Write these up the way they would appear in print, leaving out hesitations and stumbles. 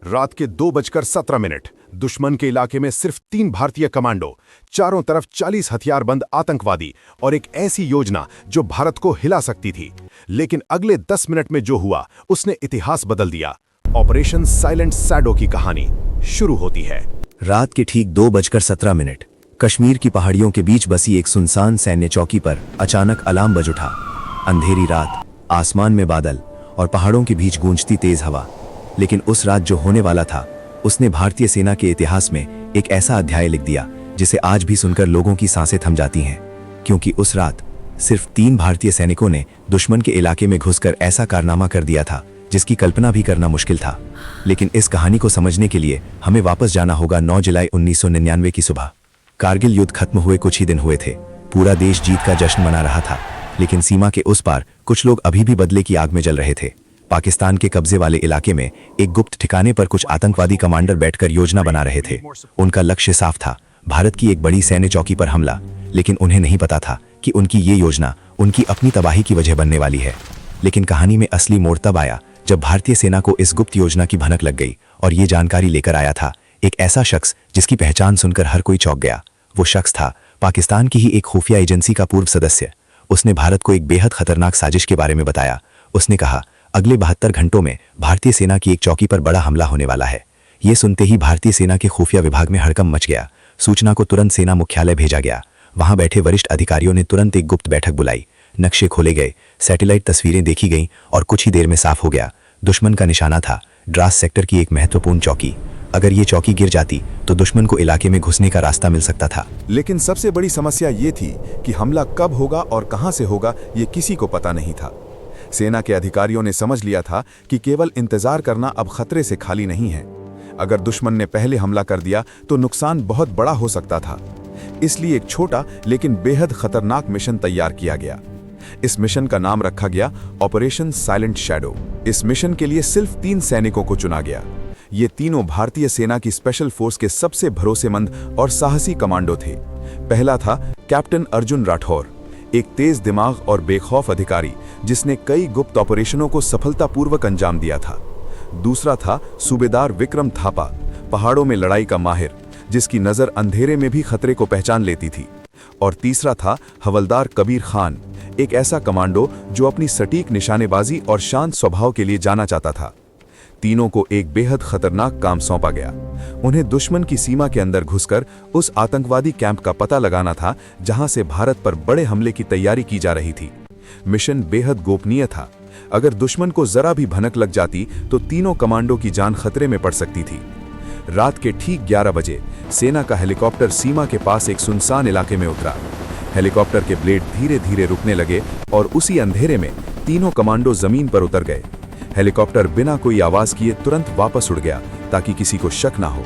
रात के 2:17 दुश्मन के इलाके में सिर्फ 3 भारतीय कमांडो, चारों तरफ 40 हथियारबंद आतंकवादी और एक ऐसी योजना जो भारत को हिला सकती थी। लेकिन अगले 10 मिनट में जो हुआ उसने इतिहास बदल दिया। ऑपरेशन साइलेंट शैडो की कहानी शुरू होती है। रात के ठीक 2:17 कश्मीर की पहाड़ियों के बीच बसी एक सुनसान सैन्य चौकी पर अचानक अलार्म बज उठा। अंधेरी रात, आसमान में बादल और पहाड़ों के बीच गूंजती तेज हवा। लेकिन उस रात जो होने वाला था उसने भारतीय सेना के इतिहास में एक ऐसा अध्याय लिख दिया जिसे आज भी सुनकर लोगों की सांसें थम जाती हैं। क्योंकि उस रात सिर्फ 3 भारतीय सैनिकों ने दुश्मन के इलाके में घुसकर ऐसा कारनामा कर दिया था जिसकी कल्पना भी करना मुश्किल था। लेकिन इस कहानी को समझने के लिए हमें वापस जाना होगा 9 जुलाई 1999 की सुबह। कारगिल युद्ध खत्म हुए कुछ ही दिन हुए थे। पूरा देश जीत का जश्न मना रहा था, लेकिन सीमा के उस पार कुछ लोग अभी भी बदले की आग में जल रहे थे। पाकिस्तान के कब्जे वाले इलाके में एक गुप्त ठिकाने पर कुछ आतंकवादी कमांडर बैठकर योजना बना रहे थे। उनका लक्ष्य साफ था, भारत की एक बड़ी सैन्य चौकी पर हमला। लेकिन उन्हें नहीं पता था कि उनकी ये योजना उनकी अपनी तबाही की वजह बनने वाली है। लेकिन कहानी में असली मोड़ तब आया जब भारतीय सेना को इस गुप्त योजना की भनक लग गई और ये जानकारी लेकर आया था एक ऐसा शख्स जिसकी पहचान सुनकर हर कोई चौंक गया। वो शख्स था पाकिस्तान की ही एक खुफिया एजेंसी का पूर्व सदस्य। उसने भारत को एक बेहद खतरनाक साजिश के बारे में बताया। उसने कहा, अगले 72 घंटों में भारतीय सेना की एक चौकी पर बड़ा हमला होने वाला है। ये सुनते ही भारतीय सेना के खुफिया विभाग में हड़कंप मच गया। सूचना को तुरंत सेना मुख्यालय भेजा गया। वहां बैठे वरिष्ठ अधिकारियों ने तुरंत एक गुप्त बैठक बुलाई। नक्शे खोले गए, सैटेलाइट तस्वीरें देखी गईं और कुछ ही देर में साफ हो गया दुश्मन का निशाना था द्रास सेक्टर की एक महत्वपूर्ण चौकी। अगर ये चौकी गिर जाती तो दुश्मन को इलाके में घुसने का रास्ता मिल सकता था। लेकिन सबसे बड़ी समस्या ये थी कि हमला कब होगा और कहां से होगा ये किसी को पता नहीं था। सेना के अधिकारियों ने समझ लिया था कि केवल इंतजार करना अब खतरे से खाली नहीं है। अगर दुश्मन ने पहले हमला कर दिया तो नुकसान बहुत बड़ा हो सकता था। इसलिए एक छोटा लेकिन बेहद खतरनाक मिशन तैयार किया गया। इस मिशन का नाम रखा गया ऑपरेशन साइलेंट शैडो। इस मिशन के लिए सिर्फ 3 सैनिकों को चुना गया। ये तीनों भारतीय सेना की स्पेशल फोर्स के सबसे भरोसेमंद और साहसी कमांडो थे। पहला था कैप्टन अर्जुन राठौर, एक तेज दिमाग और बेखौफ अधिकारी जिसने कई गुप्त ऑपरेशनों को सफलतापूर्वक अंजाम दिया था। दूसरा था सूबेदार विक्रम थापा, पहाड़ों में लड़ाई का माहिर जिसकी नज़र अंधेरे में भी खतरे को पहचान लेती थी। और तीसरा था हवलदार कबीर खान, एक ऐसा कमांडो जो अपनी सटीक निशानेबाजी और शांत स्वभाव के लिए जाना चाहता था। तीनों को एक बेहद खतरनाक काम सौंपा गया। उन्हें दुश्मन की सीमा के अंदर घुसकर उस आतंकवादी कैंप का पता लगाना था जहां से भारत पर बड़े हमले की तैयारी की जा रही थी। मिशन बेहद गोपनीय था। अगर दुश्मन को जरा भी भनक लग जाती तो तीनों कमांडो की जान खतरे में पड़ सकती थी। रात के ठीक 11 बजे सेना का हेलीकॉप्टर सीमा के पास एक सुनसान इलाके में उतरा। हेलीकॉप्टर के ब्लेड धीरे धीरे रुकने लगे और उसी अंधेरे में तीनों कमांडो जमीन पर उतर गए। हेलीकॉप्टर बिना कोई आवाज किए तुरंत वापस उड़ गया ताकि किसी को शक ना हो।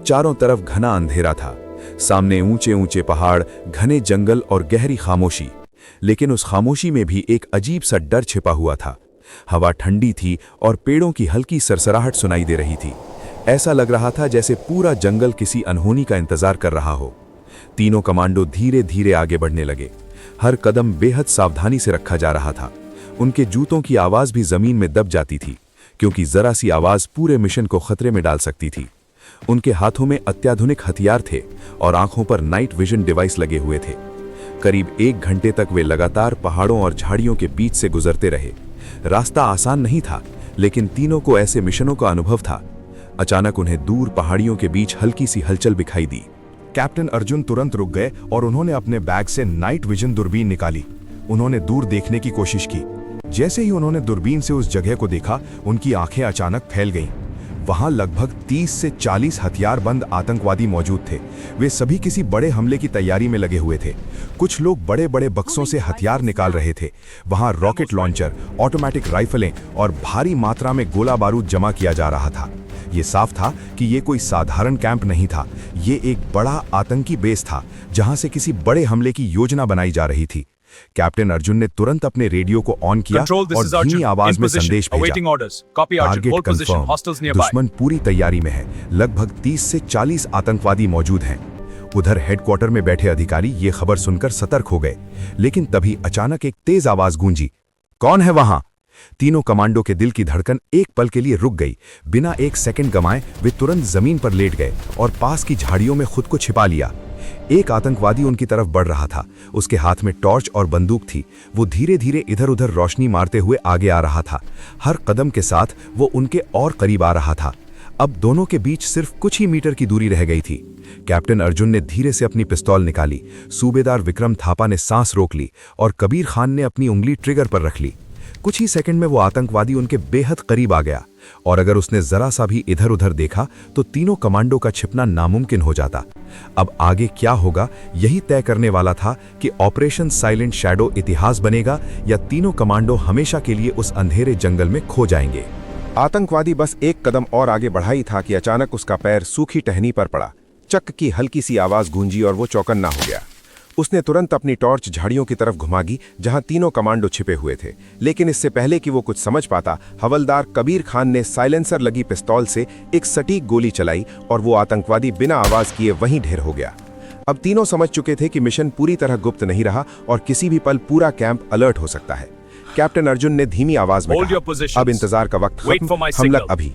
चारों तरफ घना अंधेरा था। सामने ऊंचे ऊंचे पहाड़, घने जंगल और गहरी खामोशी। लेकिन उस खामोशी में भी एक अजीब सा डर छिपा हुआ था। हवा ठंडी थी और पेड़ों की हल्की सरसराहट सुनाई दे रही थी। ऐसा लग रहा था जैसे पूरा जंगल किसी अनहोनी का इंतजार कर रहा हो। तीनों कमांडो धीरे धीरे आगे बढ़ने लगे। हर कदम बेहद सावधानी से रखा जा रहा था। उनके जूतों की आवाज भी जमीन में दब जाती थी, क्योंकि जरा सी आवाज पूरे मिशन को खतरे में डाल सकती थी। उनके हाथों में अत्याधुनिक हथियार थे और आंखों पर नाइट विजन डिवाइस लगे हुए थे। करीब 1 घंटे तक वे लगातार पहाड़ों और झाड़ियों के बीच से गुजरते रहे। रास्ता आसान नहीं था, लेकिन तीनों को ऐसे मिशनों का अनुभव था। अचानक उन्हें दूर पहाड़ियों के बीच हल्की सी हलचल दिखाई दी। कैप्टन अर्जुन तुरंत रुक गए और उन्होंने अपने बैग से नाइट विजन दूरबीन निकाली। उन्होंने दूर देखने की कोशिश की। जैसे ही उन्होंने दूरबीन से उस जगह को देखा, उनकी आंखें अचानक फैल गईं। वहां लगभग 30 से 40 हथियारबंद आतंकवादी मौजूद थे। वे सभी किसी बड़े हमले की तैयारी में लगे हुए थे। कुछ लोग बड़े बड़े बक्सों से हथियार निकाल रहे थे। वहां रॉकेट लॉन्चर, ऑटोमेटिक राइफलें और भारी मात्रा में गोला बारूद जमा किया जा रहा था। ये साफ था कि ये कोई साधारण कैंप नहीं था। ये एक बड़ा आतंकी बेस था जहां से किसी बड़े हमले की योजना बनाई जा रही थी। कैप्टन अर्जुन ने तुरंत अपने रेडियो को ऑन किया और धीमी आवाज में संदेश भेजा। टारगेट कंफर्म, दुश्मन पूरी तैयारी में है। लगभग 30 से 40 आतंकवादी मौजूद हैं। उधर हेडक्वार्टर में बैठे अधिकारी ये खबर सुनकर सतर्क हो गए। लेकिन तभी अचानक एक तेज आवाज गूंजी, कौन है वहां? तीनों कमांडो के दिल की धड़कन एक पल के लिए रुक गई। बिना एक सेकंड गंवाए वे तुरंत जमीन पर लेट गए और पास की झाड़ियों में खुद को छिपा लिया। एक आतंकवादी उनकी तरफ बढ़ रहा था। उसके हाथ में टॉर्च और बंदूक थी। वो धीरे धीरे इधर उधर रोशनी मारते हुए आगे आ रहा था। हर कदम के साथ वो उनके और करीब आ रहा था। अब दोनों के बीच सिर्फ कुछ ही मीटर की दूरी रह गई थी। कैप्टन अर्जुन ने धीरे से अपनी पिस्तौल निकाली। सूबेदार विक्रम थापा ने सांस रोक ली और कबीर खान ने अपनी उंगली ट्रिगर पर रख ली। कुछ ही सेकंड में वो आतंकवादी उनके बेहद करीब आ गया और अगर उसने जरा सा भी इधर उधर देखा तो तीनों कमांडो का छिपना नामुमकिन हो जाता। अब आगे क्या होगा यही तय करने वाला था कि ऑपरेशन साइलेंट शैडो इतिहास बनेगा या तीनों कमांडो हमेशा के लिए उस अंधेरे जंगल में खो जाएंगे। आतंकवादी बस एक कदम और आगे बढ़ा ही था कि अचानक उसका पैर सूखी टहनी पर पड़ा। चक की हल्की सी आवाज गूंजी और वो चौकन्ना हो गया। उसने तुरंत अपनी टॉर्च झाड़ियों की तरफ घुमागी जहां तीनों कमांडो छिपे हुए थे, लेकिन इससे पहले कि वो कुछ समझ पाता, हवलदार कबीर खान ने साइलेंसर लगी पिस्तौल से एक सटीक गोली चलाई और वो आतंकवादी बिना आवाज किए वहीं ढेर हो गया। अब तीनों समझ चुके थे कि मिशन पूरी तरह गुप्त नहीं रहा और किसी भी पल पूरा कैंप अलर्ट हो सकता है। कैप्टन अर्जुन ने धीमी आवाज में कहा, अब इंतजार का वक्त खत्म, हमला अभी।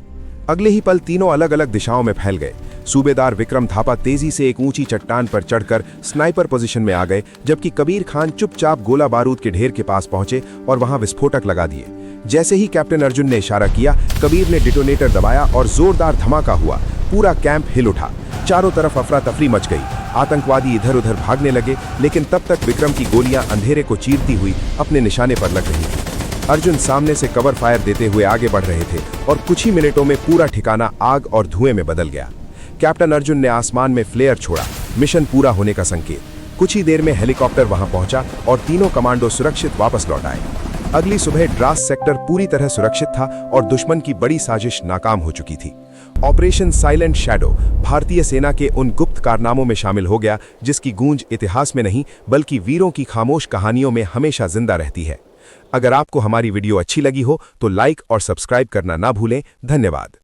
अगले ही पल तीनों अलग अलग दिशाओं में फैल गए। सूबेदार विक्रम थापा तेजी से एक ऊंची चट्टान पर चढ़कर स्नाइपर पोजीशन में आ गए, जबकि कबीर खान चुपचाप गोला बारूद के ढेर के पास पहुंचे और वहां विस्फोटक लगा दिए। जैसे ही कैप्टन अर्जुन ने इशारा किया, कबीर ने डिटोनेटर दबाया और जोरदार धमाका हुआ। पूरा कैंप हिल उठा। चारों तरफ अफरा तफरी मच गई। आतंकवादी इधर उधर भागने लगे, लेकिन तब तक विक्रम की गोलियां अंधेरे को चीरती हुई अपने निशाने पर लग रही थी। अर्जुन सामने से कवर फायर देते हुए आगे बढ़ रहे थे और कुछ ही मिनटों में पूरा ठिकाना आग और धुएं में बदल गया। कैप्टन अर्जुन ने आसमान में फ्लेयर छोड़ा, मिशन पूरा होने का संकेत। कुछ ही देर में हेलीकॉप्टर वहां पहुंचा और तीनों कमांडो सुरक्षित वापस लौट आए। अगली सुबह ड्रास सेक्टर पूरी तरह सुरक्षित था और दुश्मन की बड़ी साजिश नाकाम हो चुकी थी। ऑपरेशन साइलेंट शैडो भारतीय सेना के उन गुप्त कारनामों में शामिल हो गया जिसकी गूंज इतिहास में नहीं बल्कि वीरों की खामोश कहानियों में हमेशा जिंदा रहती है। अगर आपको हमारी वीडियो अच्छी लगी हो तो लाइक और सब्सक्राइब करना ना भूलें। धन्यवाद।